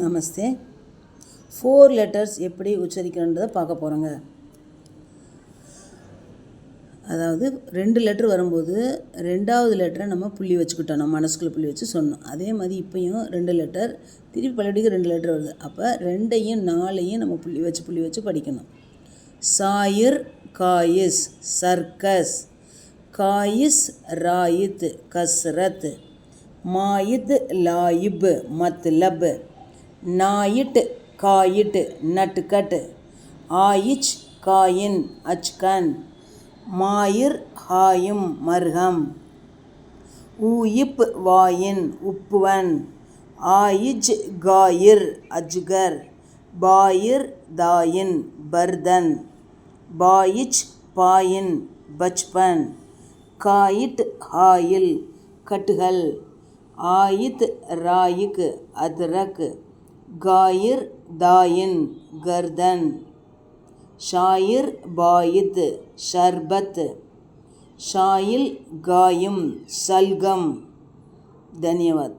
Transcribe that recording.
நமஸ்தே. 4 letters எப்படி உச்சரிக்கணுன்றதை பார்க்க போகிறோங்க. அதாவது 2 லெட்ரு வரும்போது 2வது லெட்டரை நம்ம புள்ளி வச்சுக்கிட்டோம், நம்ம மனசுக்குள்ளே புள்ளி வச்சு சொன்னோம். அதே மாதிரி இப்போயும் 2 லெட்டர், திருப்பி பல்லடிக்கு 2 லெட்டர் வருது. அப்போ 2ஐயும் 4ஐயும் நம்ம புள்ளி வச்சு படிக்கணும். சாயிர் காயிஸ் சர்க்கஸ், காயிஸ் ராயித் கஸ்ரத், மாயித் லாயிப் மத்லப், நாயிட் காயிட் நட்கட், ஆயிச் காயின் அச்கன், மாயிர் ஹாயும் மர்ஹம், ஊயிப் வாயின் உப்புவன், ஆயிஜ் காயிர் அஜ்கர், பாயிர் தாயின் பர்தன், பாயிச் பாயின் பச்பன், காயிட் ஹாயில் கட்டுகள், ஆயித் ராயிக் அதரக், காயிர் தாயின் கர்தன், ஷாயிர் பாயித் ஷர்பத், ஷாயில் காயும் சல்கம். தன்யவாத்.